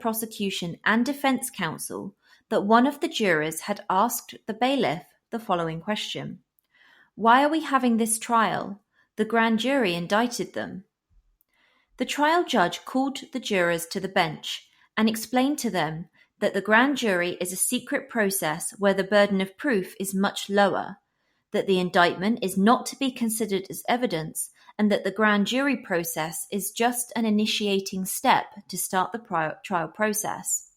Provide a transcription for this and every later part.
prosecution and defense counsel that one of the jurors had asked the bailiff the following question: "Why are we having this trial? The grand jury indicted them." The trial judge called the jurors to the bench and explained to them that the grand jury is a secret process where the burden of proof is much lower, that the indictment is not to be considered as evidence, and that the grand jury process is just an initiating step to start the trial process.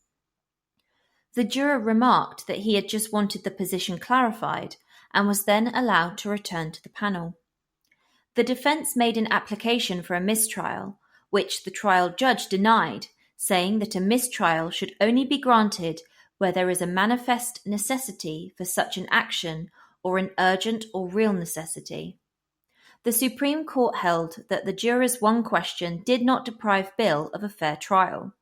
The juror remarked that he had just wanted the position clarified and was then allowed to return to the panel. The defense made an application for a mistrial, which the trial judge denied, saying that a mistrial should only be granted where there is a manifest necessity for such an action or an urgent or real necessity. The Supreme Court held that the juror's one question did not deprive Bill of a fair trial.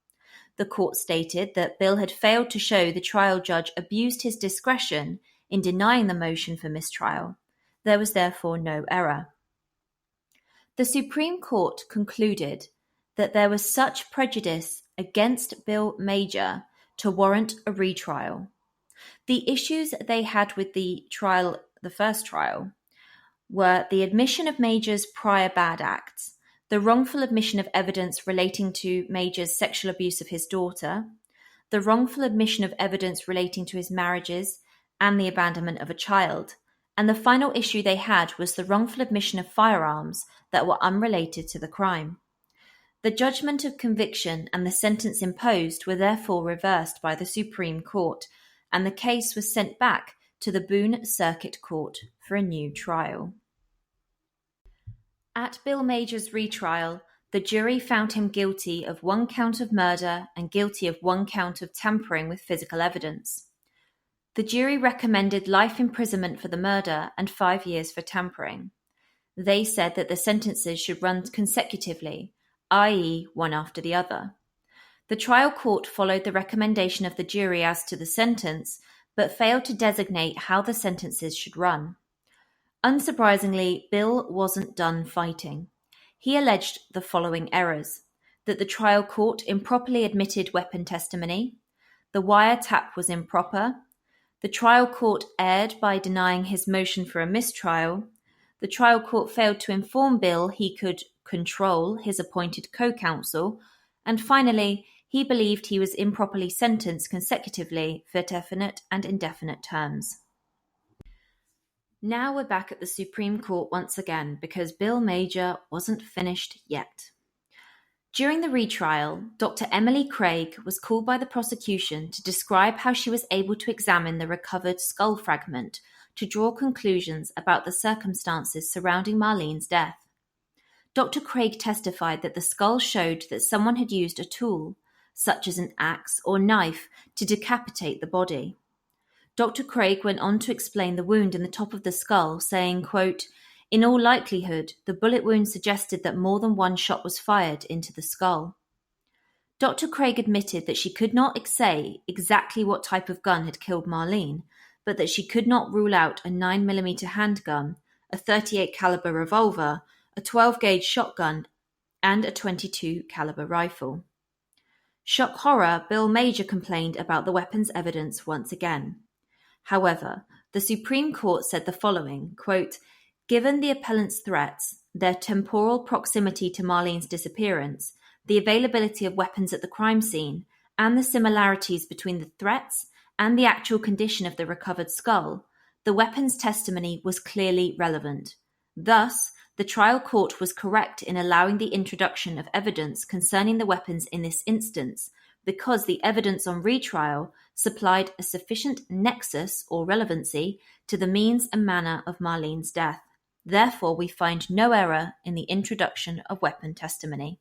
The court stated that Bill had failed to show the trial judge abused his discretion in denying the motion for mistrial. There was therefore no error. The Supreme Court concluded that there was such prejudice against Bill Major to warrant a retrial. The issues they had with the first trial, were the admission of Major's prior bad acts, the wrongful admission of evidence relating to Major's sexual abuse of his daughter, the wrongful admission of evidence relating to his marriages and the abandonment of a child, and the final issue they had was the wrongful admission of firearms that were unrelated to the crime. The judgment of conviction and the sentence imposed were therefore reversed by the Supreme Court, and the case was sent back to the Boone Circuit Court for a new trial. At Bill Major's retrial, the jury found him guilty of 1 count of murder and guilty of 1 count of tampering with physical evidence. The jury recommended life imprisonment for the murder and 5 years for tampering. They said that the sentences should run consecutively, i.e., one after the other. The trial court followed the recommendation of the jury as to the sentence, but failed to designate how the sentences should run. Unsurprisingly, Bill wasn't done fighting. He alleged the following errors: that the trial court improperly admitted weapon testimony, the wiretap was improper, the trial court erred by denying his motion for a mistrial, the trial court failed to inform Bill he could control his appointed co-counsel, and finally, he believed he was improperly sentenced consecutively for definite and indefinite terms. Now we're back at the Supreme Court once again because Bill Major wasn't finished yet. During the retrial, Dr. Emily Craig was called by the prosecution to describe how she was able to examine the recovered skull fragment to draw conclusions about the circumstances surrounding Marlene's death. Dr. Craig testified that the skull showed that someone had used a tool, such as an axe or knife, to decapitate the body. Dr. Craig went on to explain the wound in the top of the skull, saying, quote, "In all likelihood, the bullet wound suggested that more than one shot was fired into the skull." Dr. Craig admitted that she could not say exactly what type of gun had killed Marlene, but that she could not rule out a 9mm handgun, a .38 caliber revolver, a 12-gauge shotgun, and a .22 caliber rifle. Shock horror, Bill Major complained about the weapon's evidence once again. However, the Supreme Court said the following, quote, "Given the appellant's threats, their temporal proximity to Marlene's disappearance, the availability of weapons at the crime scene, and the similarities between the threats and the actual condition of the recovered skull, the weapon's testimony was clearly relevant. Thus, the trial court was correct in allowing the introduction of evidence concerning the weapons in this instance, because the evidence on retrial supplied a sufficient nexus or relevancy to the means and manner of Marlene's death. Therefore, we find no error in the introduction of weapon testimony."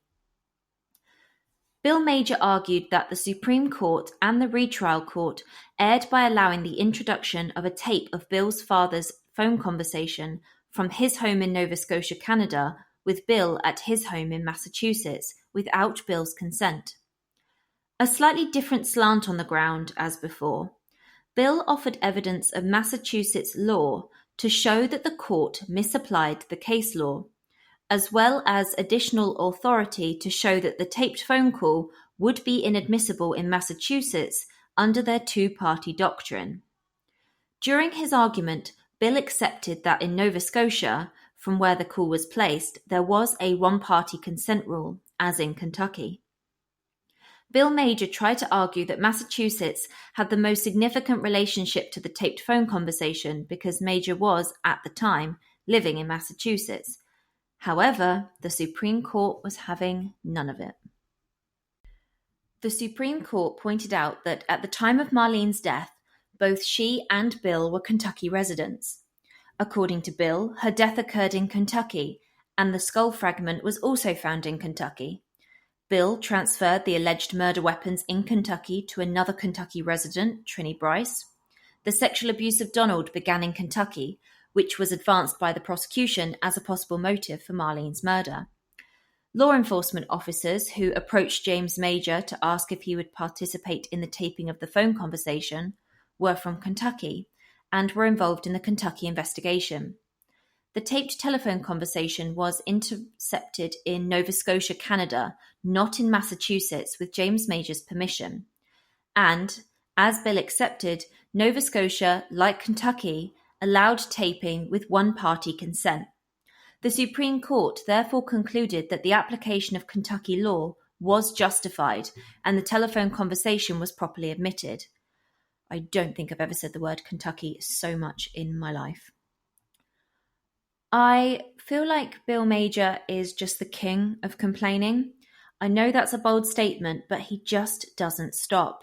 Bill Major argued that the Supreme Court and the retrial court erred by allowing the introduction of a tape of Bill's father's phone conversation from his home in Nova Scotia, Canada, with Bill at his home in Massachusetts without Bill's consent. A slightly different slant on the ground as before. Bill offered evidence of Massachusetts law to show that the court misapplied the case law, as well as additional authority to show that the taped phone call would be inadmissible in Massachusetts under their two-party doctrine. During his argument, Bill accepted that in Nova Scotia, from where the call was placed, there was a one-party consent rule, as in Kentucky. Bill Major tried to argue that Massachusetts had the most significant relationship to the taped phone conversation because Major was, at the time, living in Massachusetts. However, the Supreme Court was having none of it. The Supreme Court pointed out that at the time of Marlene's death, both she and Bill were Kentucky residents. According to Bill, her death occurred in Kentucky, and the skull fragment was also found in Kentucky. Bill transferred the alleged murder weapons in Kentucky to another Kentucky resident, Trini Bryce. The sexual abuse of Donald began in Kentucky, which was advanced by the prosecution as a possible motive for Marlene's murder. Law enforcement officers who approached James Major to ask if he would participate in the taping of the phone conversation were from Kentucky and were involved in the Kentucky investigation. The taped telephone conversation was intercepted in Nova Scotia, Canada, not in Massachusetts, with James Major's permission. And, as Bill accepted, Nova Scotia, like Kentucky, allowed taping with one-party consent. The Supreme Court therefore concluded that the application of Kentucky law was justified and the telephone conversation was properly admitted. I don't think I've ever said the word Kentucky so much in my life. I feel like Bill Major is just the king of complaining. I know that's a bold statement, but he just doesn't stop.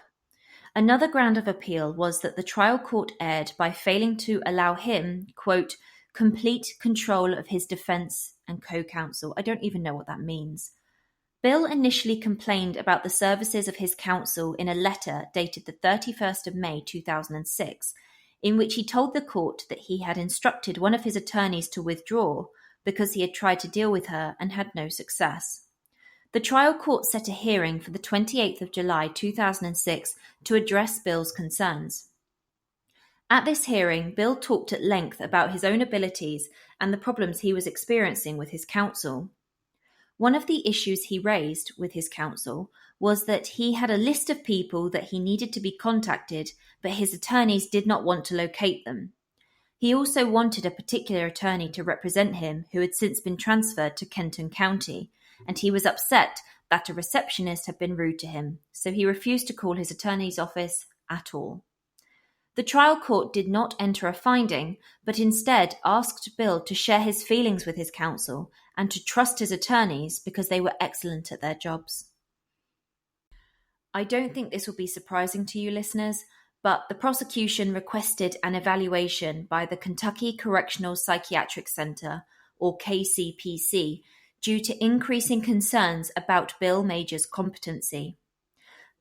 Another ground of appeal was that the trial court erred by failing to allow him, quote, complete control of his defense and co-counsel. I don't even know what that means. Bill initially complained about the services of his counsel in a letter dated the 31st of May 2006, in which he told the court that he had instructed one of his attorneys to withdraw because he had tried to deal with her and had no success. The trial court set a hearing for the 28th of July 2006 to address Bill's concerns. At this hearing, Bill talked at length about his own abilities and the problems he was experiencing with his counsel. One of the issues he raised with his counsel was that he had a list of people that he needed to be contacted, but his attorneys did not want to locate them. He also wanted a particular attorney to represent him who had since been transferred to Kenton County, and he was upset that a receptionist had been rude to him, so he refused to call his attorney's office at all. The trial court did not enter a finding, but instead asked Bill to share his feelings with his counsel and to trust his attorneys because they were excellent at their jobs. I don't think this will be surprising to you listeners, but the prosecution requested an evaluation by the Kentucky Correctional Psychiatric Center, or KCPC, due to increasing concerns about Bill Major's competency.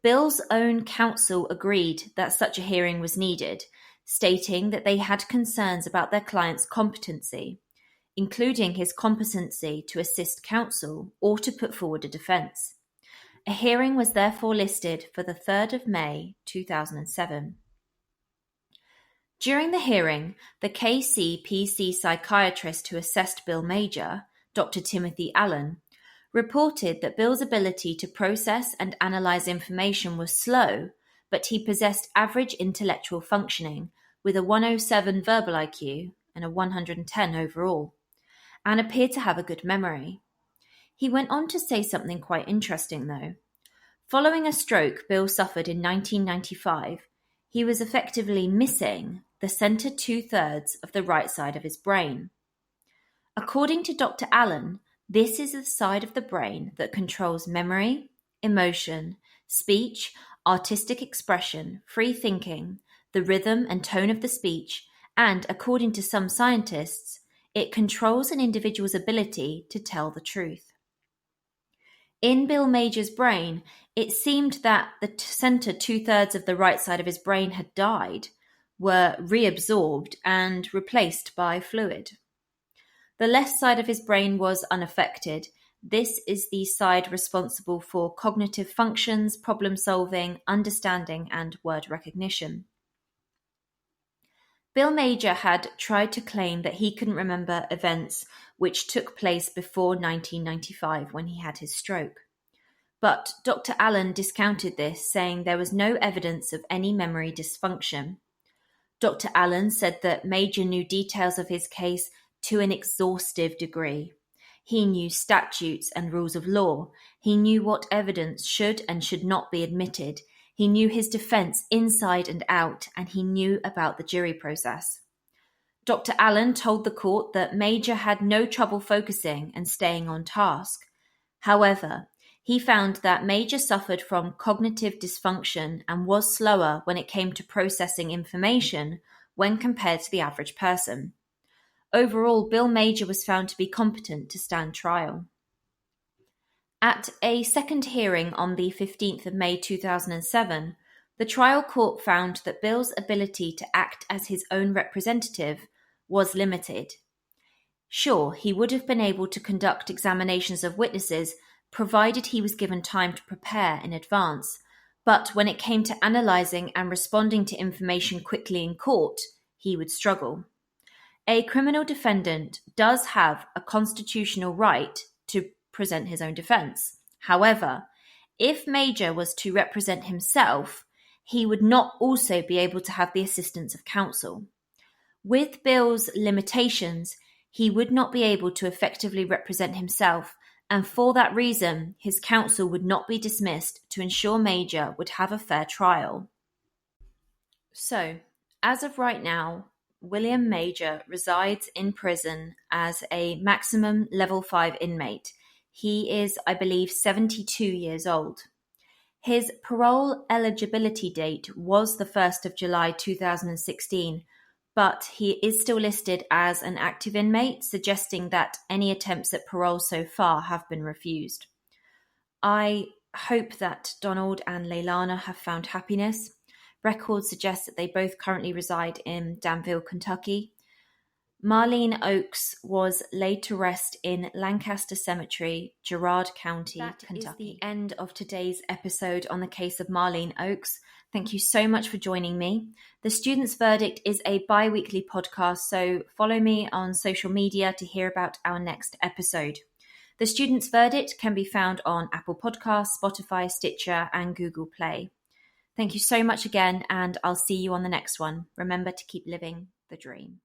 Bill's own counsel agreed that such a hearing was needed, stating that they had concerns about their client's competency, including his competency to assist counsel or to put forward a defense. A hearing was therefore listed for the 3rd of May 2007. During the hearing, the KCPC psychiatrist who assessed Bill Major, Dr. Timothy Allen, reported that Bill's ability to process and analyze information was slow, but he possessed average intellectual functioning with a 107 verbal IQ and a 110 overall, and appeared to have a good memory. He went on to say something quite interesting though. Following a stroke Bill suffered in 1995, he was effectively missing the center 2/3 of the right side of his brain. According to Dr. Allen, this is the side of the brain that controls memory, emotion, speech, artistic expression, free thinking, the rhythm and tone of the speech, and, according to some scientists, it controls an individual's ability to tell the truth. In Bill Major's brain, it seemed that the center 2/3 of the right side of his brain had died, were reabsorbed, and replaced by fluid. The left side of his brain was unaffected. This is the side responsible for cognitive functions, problem solving, understanding, and word recognition. Bill Major had tried to claim that he couldn't remember events which took place before 1995 when he had his stroke. But Dr. Allen discounted this, saying there was no evidence of any memory dysfunction. Dr. Allen said that Major knew details of his case to an exhaustive degree. He knew statutes and rules of law. He knew what evidence should and should not be admitted. He knew his defense inside and out, and he knew about the jury process. Dr. Allen told the court that Major had no trouble focusing and staying on task. However, he found that Major suffered from cognitive dysfunction and was slower when it came to processing information when compared to the average person. Overall, Bill Major was found to be competent to stand trial. At a second hearing on the 15th of May 2007, the trial court found that Bill's ability to act as his own representative was limited. Sure, he would have been able to conduct examinations of witnesses provided he was given time to prepare in advance, but when it came to analysing and responding to information quickly in court, he would struggle. A criminal defendant does have a constitutional right to present his own defence. However, if Major was to represent himself, he would not also be able to have the assistance of counsel. With Bill's limitations, he would not be able to effectively represent himself, and for that reason, his counsel would not be dismissed to ensure Major would have a fair trial. So, as of right now, William Major resides in prison as a maximum level 5 inmate. He is, I believe, 72 years old. His parole eligibility date was the 1st of July 2016, but he is still listed as an active inmate, suggesting that any attempts at parole so far have been refused. I hope that Donald and Leilana have found happiness. Records suggest that they both currently reside in Danville, Kentucky. Marlene Oakes was laid to rest in Lancaster Cemetery, Girard County, Kentucky. That is the end of today's episode on the case of Marlene Oakes. Thank you so much for joining me. The Student's Verdict is a bi-weekly podcast, so follow me on social media to hear about our next episode. The Student's Verdict can be found on Apple Podcasts, Spotify, Stitcher, and Google Play. Thank you so much again, and I'll see you on the next one. Remember to keep living the dream.